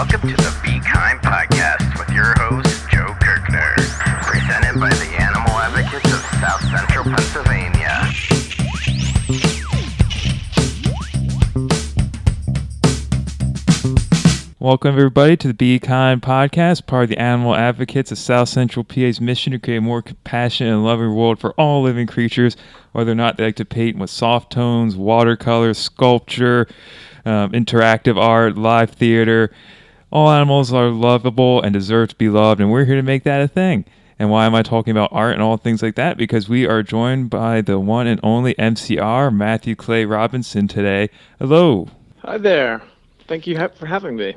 Welcome to the Be Kind podcast with your host, Joe Kirkner, presented by the Animal Advocates of South Central Pennsylvania. Welcome, everybody, to the Be Kind podcast, part of the Animal Advocates of South Central PA's mission to create a more compassionate and loving world for all living creatures, whether or not they like to paint with soft tones, watercolor, sculpture, interactive art, live theater. All animals are lovable and deserve to be loved, and we're here to make that a thing. And why am I talking about art and all things like that? Because we are joined by the one and only MCR, Matthew Clay Robinson, today. Hello. Hi there. Thank you for having me.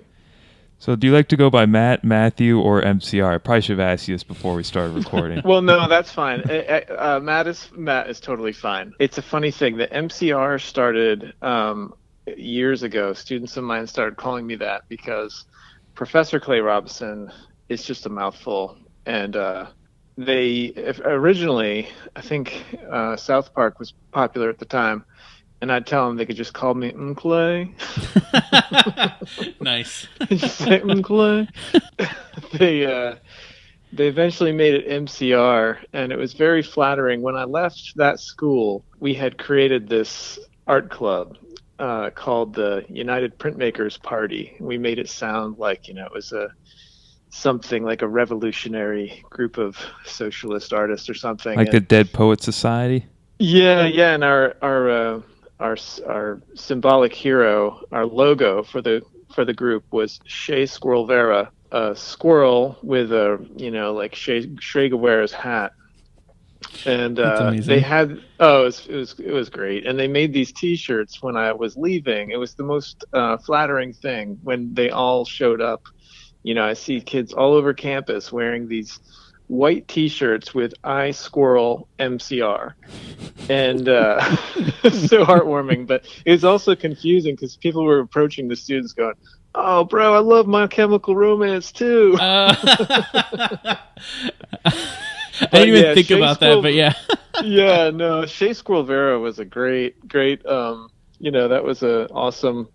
So do you like to go by Matt, Matthew, or MCR? I probably should have asked you this before we started recording. Well, no, that's fine. Matt is totally fine. It's a funny thing. The MCR started years ago. Students of mine started calling me that because Professor Clay Robinson is just a mouthful. And originally, I think South Park was popular at the time. And I'd tell them they could just call me Clay. Nice. Just say Clay. They eventually made it MCR, and it was very flattering. When I left that school, we had created this art club called the United Printmakers Party. We made it sound like, it was something like a revolutionary group of socialist artists or something. Like the Dead Poet Society? Yeah, and our symbolic hero, our logo for the group was Che Squirrel, a squirrel with a like Che Guevara's hat, and they had it was great, and they made these T-shirts when I was leaving. It was the most flattering thing when they all showed up. I see kids all over campus wearing these white T-shirts with I Squirrel MCR, and so heartwarming. But it was also confusing because people were approaching the students going, "Oh, bro, I love My Chemical Romance too." I didn't even think about that, but yeah. Yeah, no, Che Squirrel Vera was a great. That was an awesome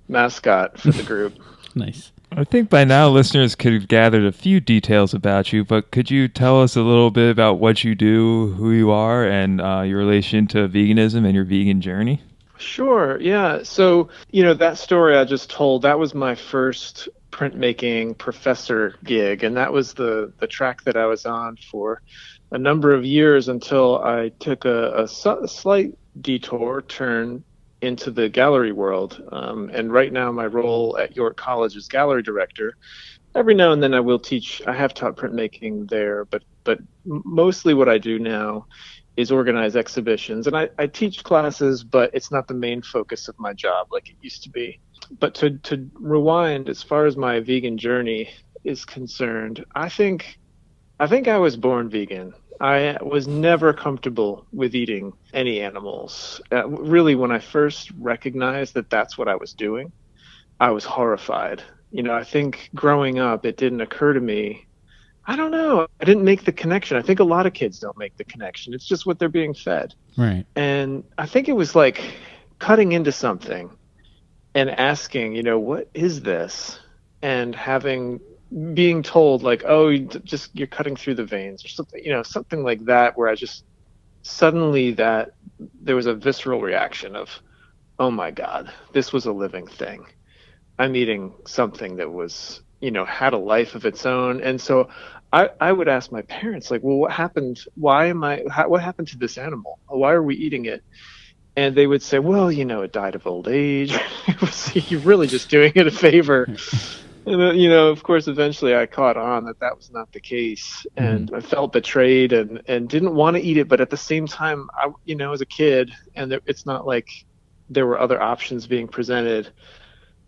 mascot for the group. Nice. I think by now listeners could have gathered a few details about you, but could you tell us a little bit about what you do, who you are, and your relation to veganism and your vegan journey? Sure, yeah. So, that story I just told, that was my first printmaking professor gig, and that was the track that I was on for a number of years until I took a slight detour turn into the gallery world. And right now my role at York College is gallery director. Every now and then I will teach. I have taught printmaking there, but mostly what I do now is organize exhibitions. And I teach classes, but it's not the main focus of my job like it used to be. But to rewind, as far as my vegan journey is concerned, I think I was born vegan. I was never comfortable with eating any animals. Really, when I first recognized that that's what I was doing, I was horrified. I think growing up, it didn't occur to me. I don't know. I didn't make the connection. I think a lot of kids don't make the connection. It's just what they're being fed. Right. And I think it was like cutting into something and asking, what is this? And being told like, oh, you're cutting through the veins or something, something like that, where I just suddenly there was a visceral reaction of, oh my God, this was a living thing. I'm eating something that was, had a life of its own. And so I would ask my parents, like, well, what happened? What happened to this animal? Why are we eating it? And they would say, well, it died of old age. You're really just doing it a favor. And, of course, eventually I caught on that was not the case. And I felt betrayed and didn't want to eat it. But at the same time, I as a kid, and it's not like there were other options being presented.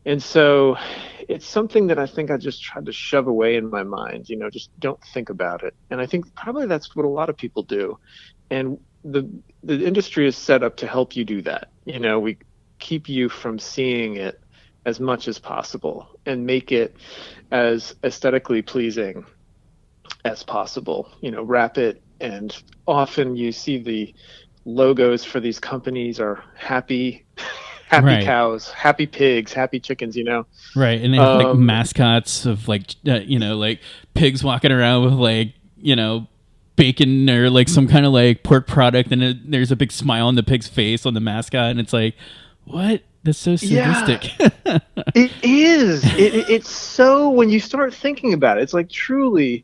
And so it's something that I think I just tried to shove away in my mind, just don't think about it. And I think probably that's what a lot of people do. And the industry is set up to help you do that. We keep you from seeing it as much as possible and make it as aesthetically pleasing as possible, wrap it. And often you see the logos for these companies are happy happy Right. cows, happy pigs, happy chickens, Right, and they have like mascots of like like pigs walking around with like bacon or like some kind of like pork product, and there's a big smile on the pig's face on the mascot, and it's like, what? That's so sadistic. Yeah, it is. It's so, when you start thinking about it, it's like truly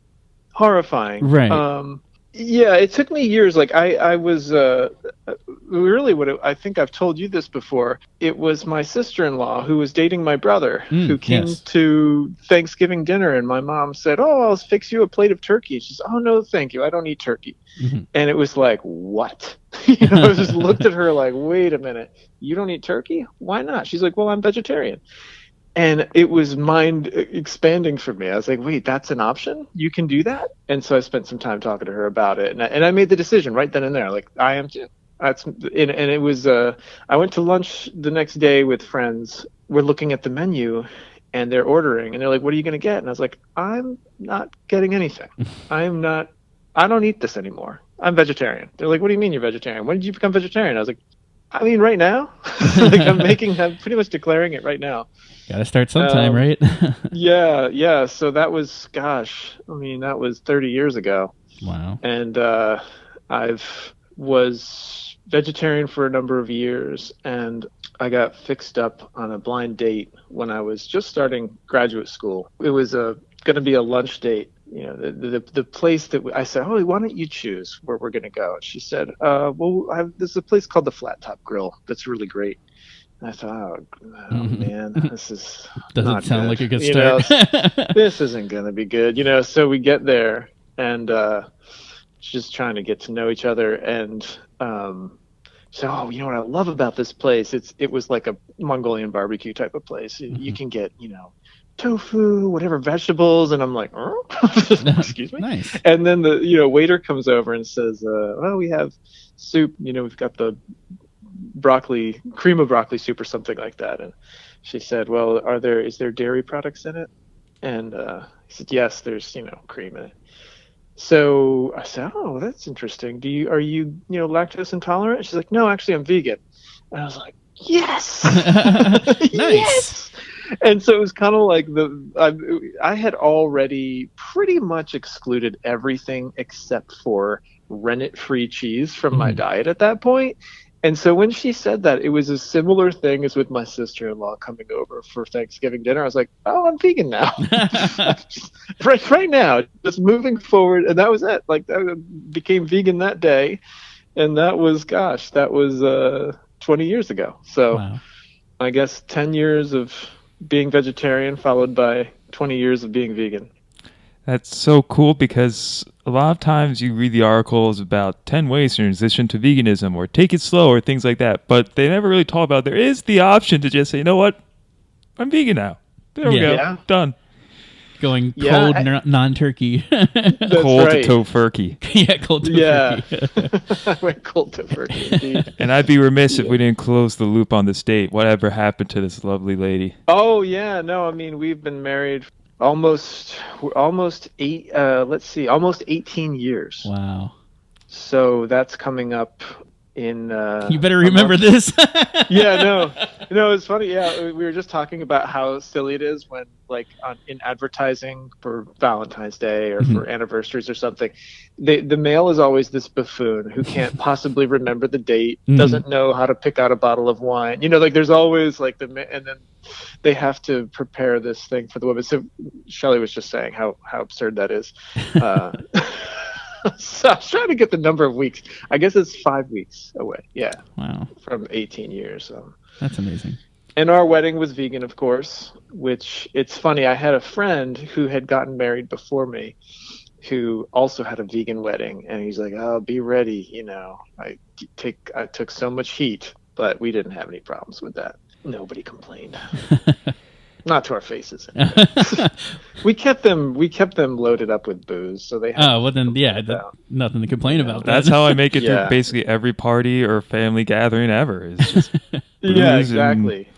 horrifying. Right. Yeah, it took me years. Like I was really I think I've told you this before. It was my sister-in-law who was dating my brother, who came yes. to Thanksgiving dinner, and my mom said, "Oh, I'll fix you a plate of turkey." She said, "Oh no, thank you. I don't eat turkey." Mm-hmm. And it was like, what? I just looked at her like, wait a minute, you don't eat turkey? Why not? She's like, well, I'm vegetarian. And it was mind expanding for me. I was like, wait, that's an option? You can do that? And so I spent some time talking to her about it. And I made the decision right then and there. Like, I am too. And it was, I went to lunch the next day with friends. We're looking at the menu and they're ordering. And they're like, what are you going to get? And I was like, I'm not getting anything. I don't eat this anymore. I'm vegetarian. They're like, what do you mean you're vegetarian? When did you become vegetarian? I was like, I mean, right now. Like, I'm pretty much declaring it right now. Gotta start sometime, right? Yeah. So that was, that was 30 years ago. Wow. And I've was vegetarian for a number of years, and I got fixed up on a blind date when I was just starting graduate school. It was going to be a lunch date. The place that I said, oh, why don't you choose where we're going to go? And she said, there's a place called the Flat Top Grill that's really great. And I thought, oh man, this is doesn't sound good. like a good start. This isn't going to be good. So we get there, and just trying to get to know each other. And so, what I love about this place, it was like a Mongolian barbecue type of place. You can get, tofu, whatever vegetables, and I'm like, excuse me. Nice. And then the waiter comes over and says, we have soup. We've got the cream of broccoli soup or something like that. And she said, well, is there dairy products in it? And he said, yes, there's cream in it. So I said, oh, that's interesting. Are you lactose intolerant? She's like, no, actually I'm vegan. And I was like, yes. Nice. Yes. And so it was kind of like I had already pretty much excluded everything except for rennet-free cheese from my diet at that point. And so when she said that, it was a similar thing as with my sister-in-law coming over for Thanksgiving dinner. I was like, oh, I'm vegan now. right now, just moving forward. And that was it. Like, I became vegan that day. And that was 20 years ago. So wow. I guess 10 years of being vegetarian followed by 20 years of being vegan. That's so cool, because a lot of times you read the articles about 10 ways to transition to veganism or take it slow or things like that, but they never really talk about there is the option to just say, you know what, I'm vegan now. There we go. Yeah. Done. Going cold, non-turkey. Cold right. to tofurkey. Yeah, cold tofurkey. I went cold tofurkey, indeed. And I'd be remiss if we didn't close the loop on this date. Whatever happened to this lovely lady? Oh, yeah. No, I mean, we've been married almost 18 years. Wow. So that's coming up in you better remember this. Yeah, no, it's funny. Yeah, we were just talking about how silly it is when, like, in advertising for Valentine's Day or for anniversaries or something, the male is always this buffoon who can't possibly remember the date, doesn't know how to pick out a bottle of wine. Like, there's always like and then they have to prepare this thing for the woman. So Shelley was just saying how absurd that is. So I was trying to get the number of weeks. I guess it's 5 weeks away. Yeah. Wow. From 18 years. That's amazing. And our wedding was vegan, of course, which it's funny. I had a friend who had gotten married before me who also had a vegan wedding. And he's like, oh, be ready. I took so much heat, but we didn't have any problems with that. Nobody complained. Not to our faces. Anyway. We kept them loaded up with booze, so they. Oh well, then nothing to complain about. That's how I make it through basically every party or family gathering ever. Is just booze yeah, exactly.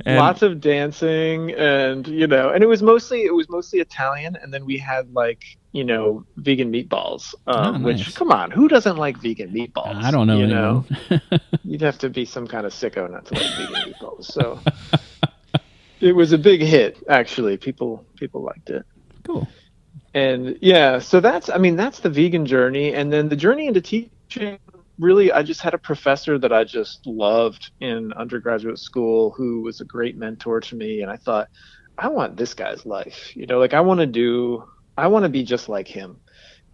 And lots of dancing, and and it was mostly Italian, and then we had like vegan meatballs. Oh, Which, nice. come on, who doesn't like vegan I meatballs? don't know anyone. You'd have to be some kind of sicko not to like vegan meatballs. So it was a big hit, actually. People liked it. Cool. And yeah, so that's the vegan journey, and then the journey into teaching. Really, I just had a professor that I just loved in undergraduate school who was a great mentor to me, and I thought, I want this guy's life. Like I want to be just like him.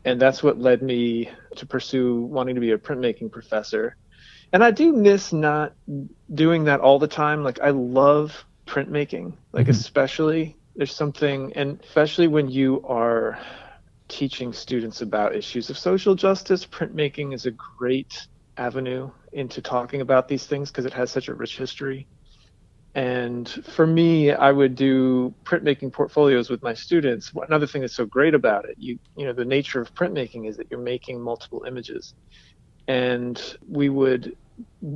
And that's what led me to pursue wanting to be a printmaking professor. And I do miss not doing that all the time. Like I love printmaking, like especially there's something, and especially when you are teaching students about issues of social justice, printmaking is a great avenue into talking about these things because it has such a rich history. And for me, I would do printmaking portfolios with my students. Another thing that's so great about it, the nature of printmaking is that you're making multiple images. And we would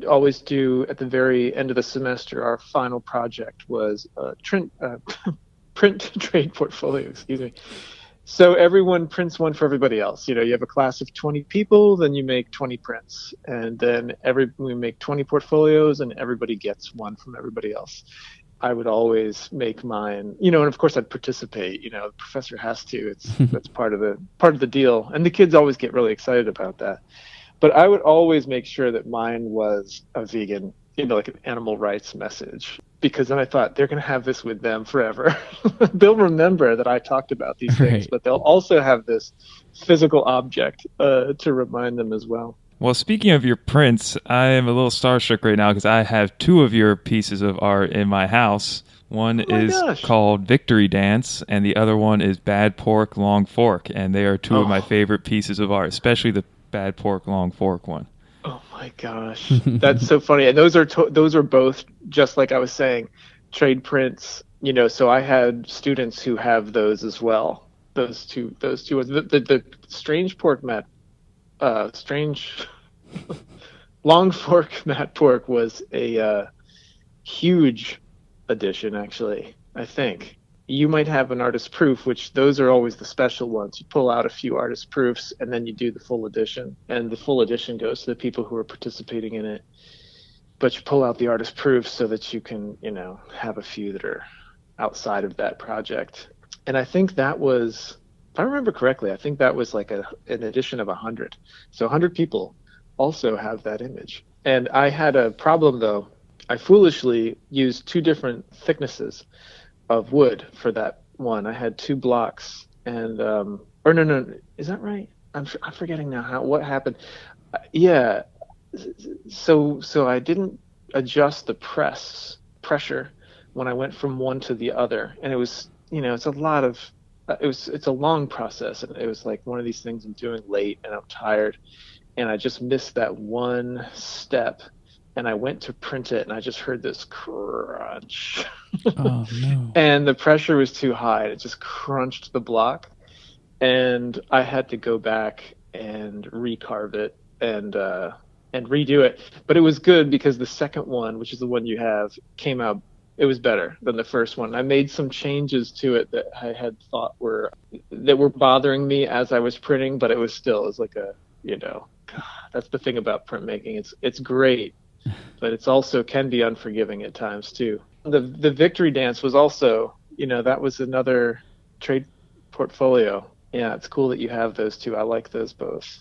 always do, at the very end of the semester, our final project was a print trade portfolio, excuse me. So everyone prints one for everybody else. You have a class of 20 people, then you make 20 prints. And then we make 20 portfolios, and everybody gets one from everybody else. I would always make mine, and of course I'd participate. The professor has to. That's part of the deal. And the kids always get really excited about that. But I would always make sure that mine was a vegan, like an animal rights message, because then I thought they're going to have this with them forever. They'll remember that I talked about these things, Right. but they'll also have this physical object to remind them as well. well, speaking of your prints, I am a little starstruck right now because I have two of your pieces of art in my house. One is gosh. called Victory Dance, and the other one is Bad Pork Long Fork, and they are two of my favorite pieces of art, especially the Bad Pork Long Fork one. Oh my gosh, that's so funny. And those are both, just like I was saying, trade prints. So I had students who have those as well. Those two. The strange pork strange long fork Matt Pork was a huge addition, actually. I think you might have an artist proof, which those are always the special ones. You pull out a few artist proofs and then you do the full edition, and the full edition goes to the people who are participating in it. But you pull out the artist proofs so that you can, have a few that are outside of that project. And I think that was, if I remember correctly, I think that was like an edition of 100. So 100 people also have that image. And I had a problem though. I foolishly used two different thicknesses of wood for that one. I had two blocks, and or no, is that right? I'm forgetting now what happened. Yeah, so I didn't adjust the pressure when I went from one to the other, and it was it's a lot of it's a long process, and it was like one of these things I'm doing late, and I'm tired, and I just missed that one step. And I went to print it, and I just heard this crunch. Oh, no. And the pressure was too high. It just crunched the block. And I had to go back and recarve it and redo it. But it was good because the second one, which is the one you have, came out. It was better than the first one. I made some changes to it that I had thought were bothering me as I was printing, but it was like a, God, that's the thing about printmaking. It's great, but it's also can be unforgiving at times too. The Victory Dance was also, that was another trade portfolio. Yeah, it's cool that you have those two. I like those both.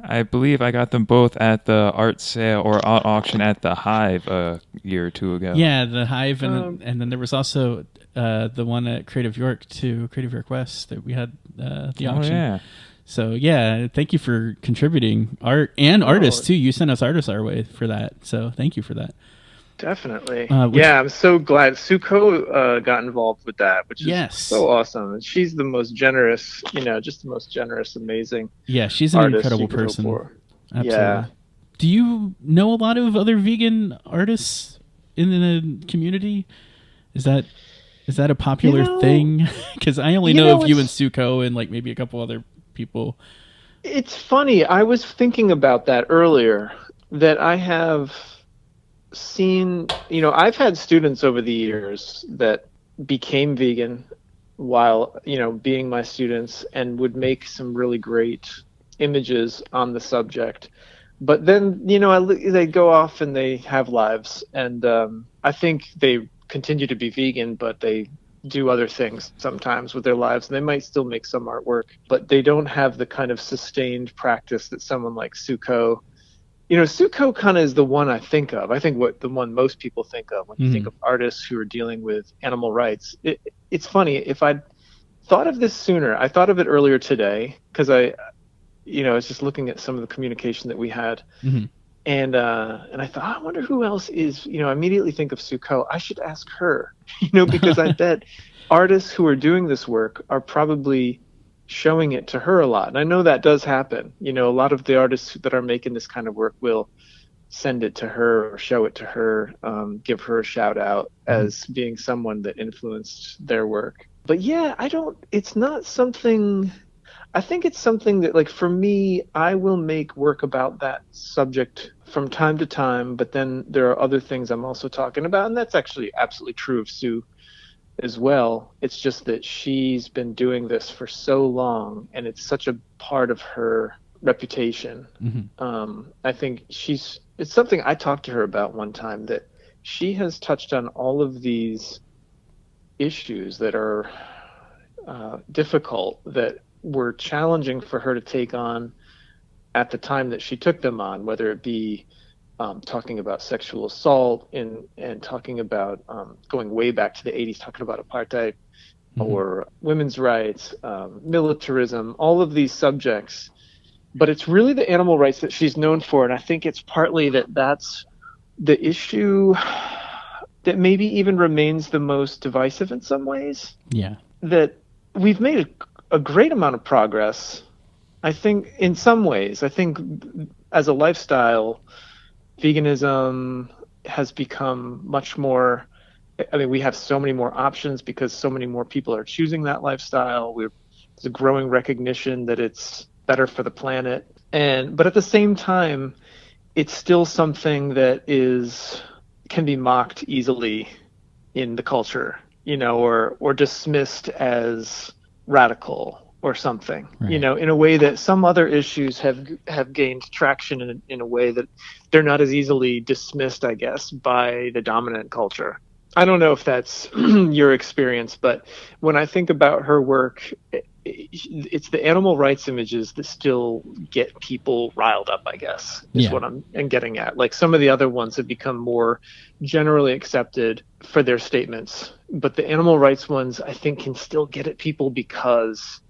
I believe I got them both at the art sale or art auction at the Hive a year or two ago. Yeah, the Hive, and then there was also the one at Creative York too, Creative York West, that we had the auction. Oh, yeah. So yeah, thank you for contributing art and artists too. You sent us artists our way for that, so thank you for that. Definitely. Yeah, I'm so glad Suko got involved with that, which is so awesome. And she's the most generous, just the most generous, amazing. Yeah, she's an incredible person. Absolutely. Yeah. Do you know a lot of other vegan artists in the community? Is that a popular thing? Because I only know of you and Suko and like maybe a couple other people. It's funny. I was thinking about that earlier, that I have seen, I've had students over the years that became vegan while, being my students, and would make some really great images on the subject. But then, they go off and they have lives. And I think they continue to be vegan, but they do other things sometimes with their lives. And they might still make some artwork, but they don't have the kind of sustained practice that someone like Suko. Suko kind of is the one I think of. I think the one most people think of when you think of artists who are dealing with animal rights. It's funny, if I'd thought of this sooner, I thought of it earlier today because I was just looking at some of the communication that we had, and I thought, I wonder who else is. I immediately think of Suko. I should ask her, because I bet artists who are doing this work are probably showing it to her a lot. And I know that does happen. A lot of the artists that are making this kind of work will send it to her or show it to her, give her a shout out as being someone that influenced their work. But yeah, it's not something. I think it's something that, like, for me, I will make work about that subject from time to time, but then there are other things I'm also talking about, and that's actually absolutely true of Sue as well. It's just that she's been doing this for so long, and it's such a part of her reputation. I think it's something I talked to her about one time, that she has touched on all of these issues that are difficult, that were challenging for her to take on at the time that she took them on, whether it be talking about sexual assault and talking about going way back to the 80s, talking about apartheid or women's rights, militarism, all of these subjects. But it's really the animal rights that she's known for. And I think it's partly that's the issue that maybe even remains the most divisive in some ways. Yeah. That we've made a great amount of progress, I think, in some ways. I think as a lifestyle, veganism has become much more. I mean, we have so many more options because so many more people are choosing that lifestyle. There's a growing recognition that it's better for the planet, but at the same time, it's still something that can be mocked easily in the culture, or dismissed as radical or something, right. In a way that some other issues have gained traction in a way that they're not as easily dismissed, I guess, by the dominant culture. I don't know if that's your experience, but when I think about her work, it's the animal rights images that still get people riled up, I guess, is what I'm getting at. Like, some of the other ones have become more generally accepted for their statements, but the animal rights ones, I think, can still get at people because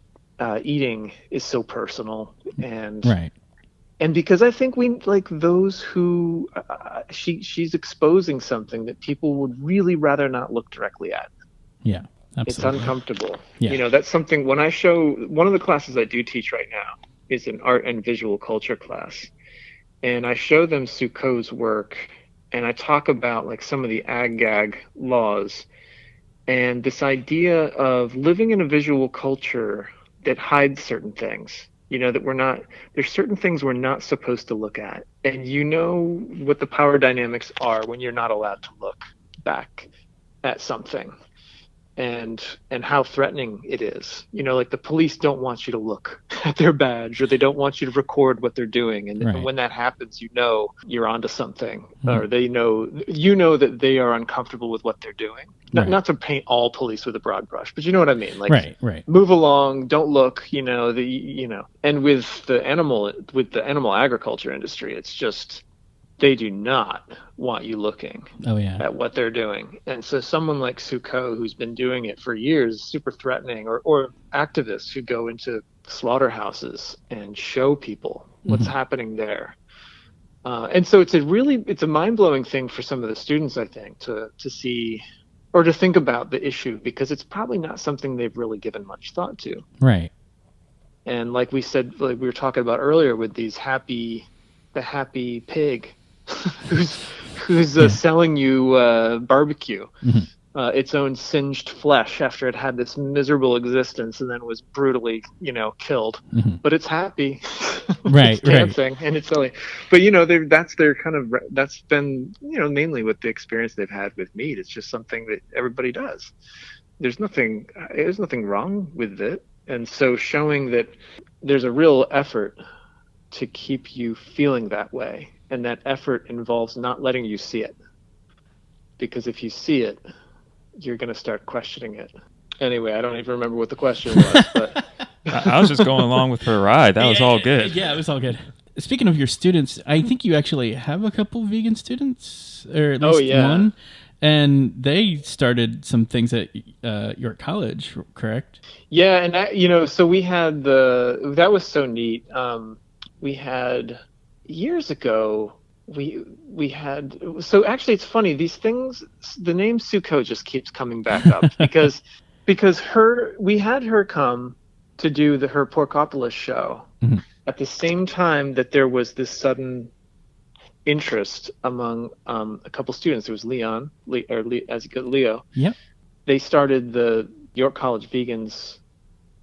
eating is so personal, and because I think we like those who she's exposing something that people would really rather not look directly at. Yeah. Absolutely. It's uncomfortable. Yeah. That's something when I show, one of the classes I do teach right now is an art and visual culture class. And I show them Suko's work, and I talk about like some of the ag-gag laws and this idea of living in a visual culture that hides certain things, that there's certain things we're not supposed to look at. And what the power dynamics are when you're not allowed to look back at something. And how threatening it is. Like the police don't want you to look at their badge, or they don't want you to record what they're doing. And when that happens, you're onto something, or they know that they are uncomfortable with what they're doing. Not to paint all police with a broad brush, but you know what I mean. Like, move along, don't look. And with the animal agriculture industry, it's just, they do not want you looking at what they're doing. And so someone like Suko, who's been doing it for years, super threatening, or activists who go into slaughterhouses and show people what's happening there. And so it's a mind-blowing thing for some of the students, I think, to see or to think about the issue, because it's probably not something they've really given much thought to. Right. And like we said, like we were talking about earlier with the happy pig who's selling you barbecue. its own singed flesh after it had this miserable existence and then was brutally, killed. Mm-hmm. But it's happy. Right, it's dancing and it's silly. But that's been, mainly what the experience they've had with meat. It's just something that everybody does. There's nothing wrong with it. And so showing that there's a real effort to keep you feeling that way, and that effort involves not letting you see it. Because if you see it, you're going to start questioning it. Anyway, I don't even remember what the question was, but I was just going along with her ride. That was all good. Yeah, it was all good. Speaking of your students, I think you actually have a couple vegan students, or at least one, and they started some things at York College, correct? Yeah, and so we had that was so neat. We had years ago. We had, so actually it's funny, these things, the name Suko just keeps coming back up because we had her come to do her Porkopolis show at the same time that there was this sudden interest among a couple students. There was Leo. Yep. They started the York College Vegans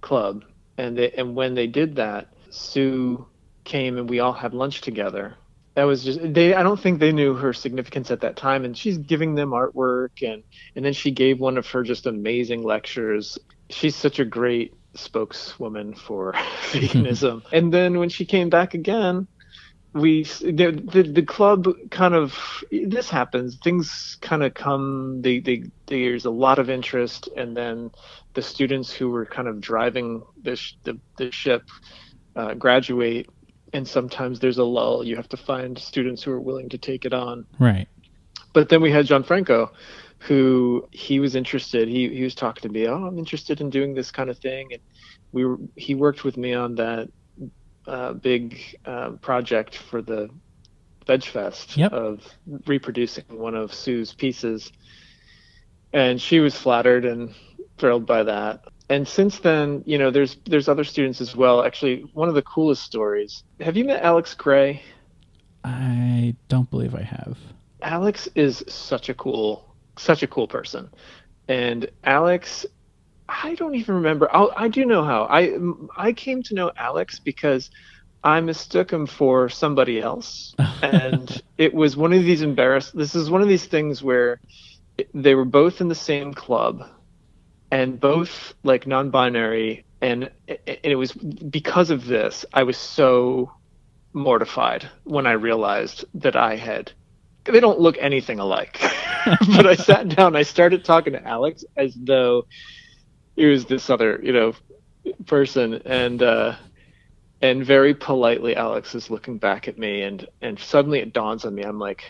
Club, and when they did that, Sue came and we all had lunch together. That was just, I don't think they knew her significance at that time, and she's giving them artwork, and then she gave one of her just amazing lectures. She's such a great spokeswoman for veganism. And then when she came back again, the club kind of, this happens, things kind of come, there's a lot of interest, and then the students who were kind of driving the ship graduate. And sometimes there's a lull. You have to find students who are willing to take it on. Right. But then we had Gianfranco, who he was interested. He was talking to me. Oh, I'm interested in doing this kind of thing. And he worked with me on that big project for the Veg Fest of reproducing one of Sue's pieces. And she was flattered and thrilled by that. And since then, there's other students as well. Actually, one of the coolest stories. Have you met Alex Gray? I don't believe I have. Alex is such a cool person. And Alex, I don't even remember. I do know how. I came to know Alex because I mistook him for somebody else. And it was one of these this is one of these things where they were both in the same club. And both like non-binary, and it was because of this I was so mortified when I realized that they don't look anything alike. But I sat down, I started talking to Alex as though he was this other, person, and very politely Alex is looking back at me, and suddenly it dawns on me, I'm like,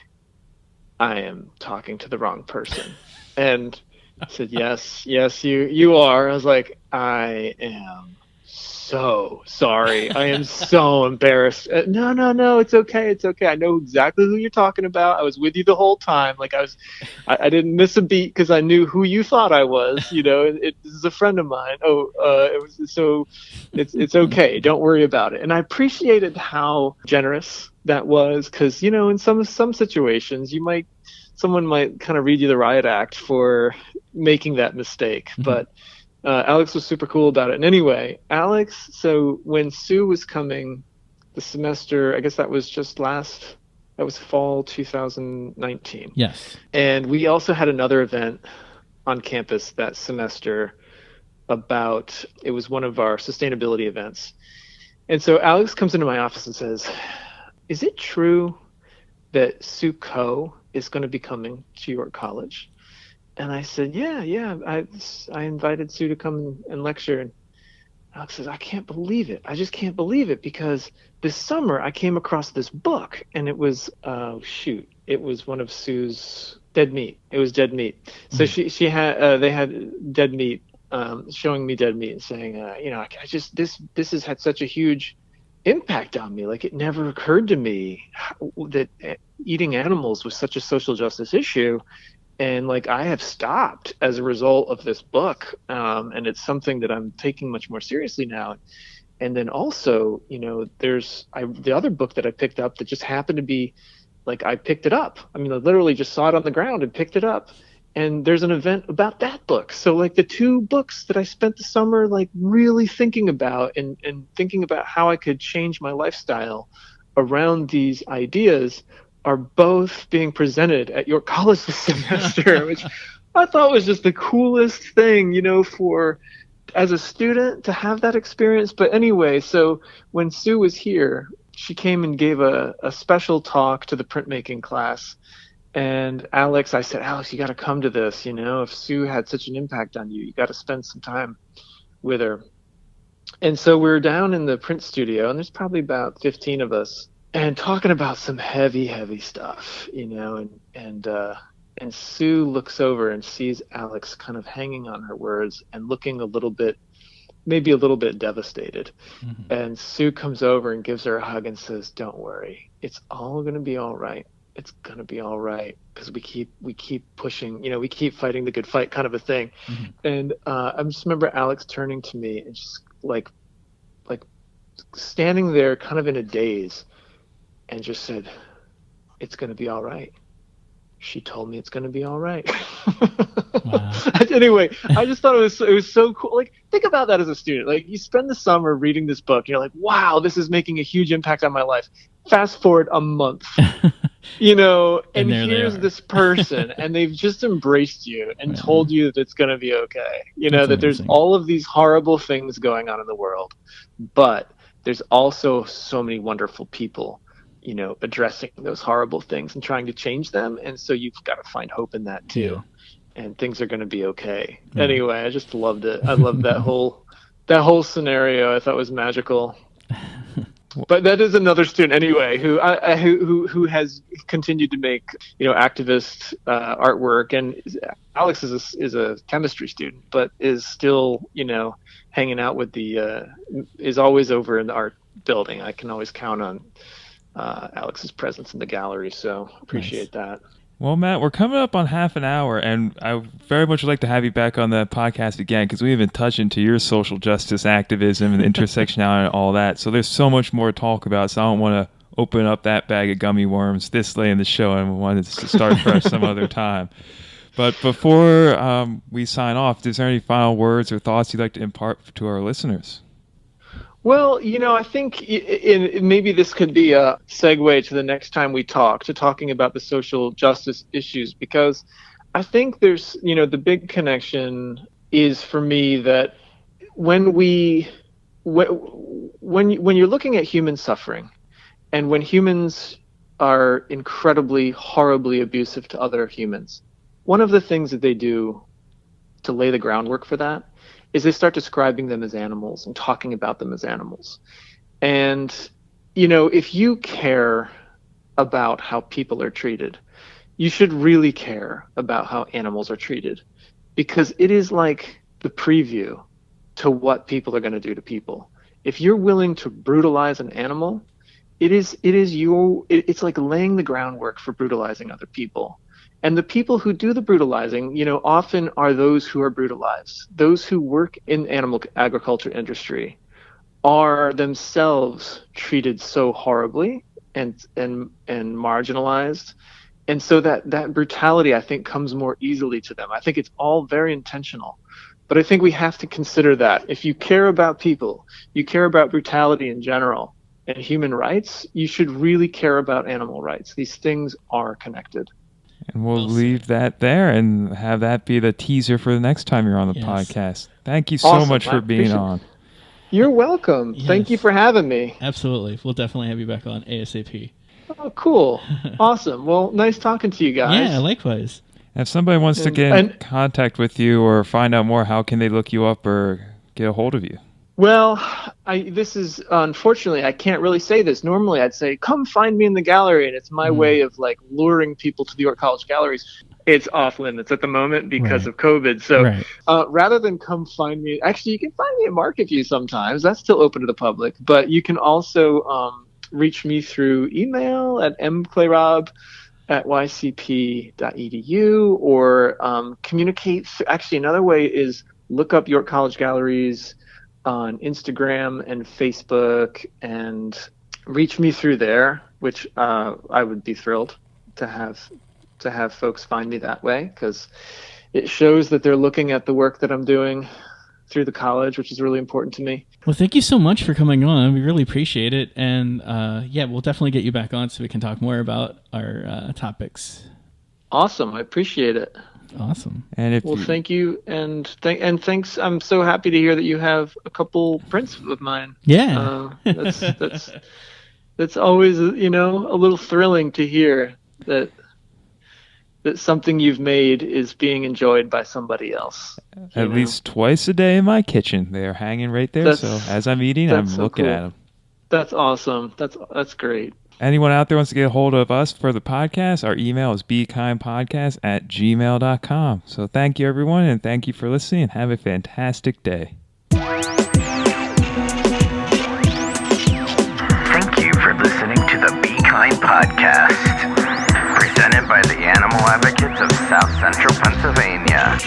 I am talking to the wrong person. And I said, yes, you are. I was like, I am so sorry. I am so embarrassed. No, it's okay. I know exactly who you're talking about. I was with you the whole time. Like I didn't miss a beat because I knew who you thought I was. This is a friend of mine. It's okay. Don't worry about it. And I appreciated how generous that was, because in some situations someone might kind of read you the riot act for making that mistake. But Alex was super cool about it. And anyway, Alex, so when Sue was coming the semester, I guess that was that was fall 2019. Yes. And we also had another event on campus that semester it was one of our sustainability events. And so Alex comes into my office and says, is it true that Sue Ko is going to be coming to York College? And I said, yeah. I invited Sue to come and lecture. And Alex says, I can't believe it. I just can't believe it, because this summer I came across this book, and it was, it was one of Sue's Dead Meat. It was Dead Meat. So she had, they had Dead Meat, showing me Dead Meat and saying, this has had such a huge impact on me. Like, it never occurred to me that eating animals was such a social justice issue. And like, I have stopped as a result of this book. And it's something that I'm taking much more seriously now. And then also, there's the other book that I picked up that just happened to be like, I picked it up. I mean, I literally just saw it on the ground and picked it up. and there's an event about that book. So like the two books that I spent the summer like really thinking about and thinking about how I could change my lifestyle around these ideas are both being presented at York College this semester, which I thought was just the coolest thing, for as a student to have that experience. But anyway, so when Sue was here, she came and gave a special talk to the printmaking class. And Alex, I said, Alex, you got to come to this. If Sue had such an impact on you, you got to spend some time with her. And so we're down in the print studio, and there's probably about 15 of us, and talking about some heavy, heavy stuff, and Sue looks over and sees Alex kind of hanging on her words and looking maybe a little bit devastated. Mm-hmm. And Sue comes over and gives her a hug and says, "Don't worry, it's all going to be all right. It's going to be all right," because we keep pushing, we keep fighting the good fight, kind of a thing. Mm-hmm. And I just remember Alex turning to me and just like standing there kind of in a daze and just said, "It's going to be all right. She told me it's going to be all right." Wow. Anyway, I just thought it was so cool. Like, think about that as a student. Like, you spend the summer reading this book, and you're like, wow, this is making a huge impact on my life. Fast forward a month. And here's this person, and they've just embraced you and told you that it's going to be okay. That amazing. There's all of these horrible things going on in the world, but there's also so many wonderful people, addressing those horrible things and trying to change them. And so you've got to find hope in that too. Yeah. And things are going to be okay. Yeah. Anyway, I just loved it. I loved that whole scenario. I thought it was magical. But that is another student anyway who has continued to make activist artwork, and Alex is a chemistry student, but is still hanging out with is always over in the art building. I can always count on Alex's presence in the gallery, so appreciate that. Well, Matt, we're coming up on half an hour, and I very much would like to have you back on the podcast again, because we haven't touched into your social justice activism and intersectionality and all that. So there's so much more to talk about, so I don't want to open up that bag of gummy worms this late in the show, and we wanted to start fresh some other time. But before we sign off, is there any final words or thoughts you'd like to impart to our listeners? Well, I think maybe this could be a segue to the next time we talk, to talking about the social justice issues, because I think there's, the big connection is for me that when you're looking at human suffering, and when humans are incredibly, horribly abusive to other humans, one of the things that they do to lay the groundwork for that is they start describing them as animals and talking about them as animals. And, if you care about how people are treated, you should really care about how animals are treated, because it is like the preview to what people are going to do to people. If you're willing to brutalize an animal, it's like laying the groundwork for brutalizing other people. And the people who do the brutalizing, often are those who are brutalized. Those who work in animal agriculture industry are themselves treated so horribly and marginalized. And so that brutality, I think, comes more easily to them. I think it's all very intentional. But I think we have to consider that. If you care about people, you care about brutality in general and human rights, you should really care about animal rights. These things are connected. And we'll leave that there and have that be the teaser for the next time you're on the podcast. Thank you so much for being on. You're welcome. Yes. Thank you for having me. Absolutely. We'll definitely have you back on ASAP. Oh, cool. Awesome. Well, nice talking to you guys. Yeah, likewise. If somebody wants to get in contact with you or find out more, how can they look you up or get a hold of you? Well, this is, unfortunately, I can't really say this. Normally, I'd say, come find me in the gallery, and it's my way of, luring people to the York College galleries. It's off limits at the moment because of COVID. So rather than come find me, actually, you can find me at MarketView sometimes. That's still open to the public. But you can also reach me through email at mclayrab@ycp.edu, or communicate. Actually, another way is look up York College Galleries on Instagram and Facebook and reach me through there, which I would be thrilled to have to have folks find me that way, because it shows that they're looking at the work that I'm doing through the college, which is really important to me. Well, thank you so much for coming on. We really appreciate it. And we'll definitely get you back on so we can talk more about our topics. Awesome. I appreciate it. Awesome. And thank you. And thanks. I'm so happy to hear that you have a couple prints of mine. Yeah. That's always, a little thrilling to hear that something you've made is being enjoyed by somebody else. At least twice a day in my kitchen. They're hanging right there. So as I'm eating, I'm looking at them. That's awesome. That's great. Anyone out there wants to get a hold of us for the podcast, our email is bekindpodcast@gmail.com. So thank you, everyone, and thank you for listening, and have a fantastic day. Thank you for listening to the Be Kind podcast, presented by the Animal Advocates of South Central Pennsylvania.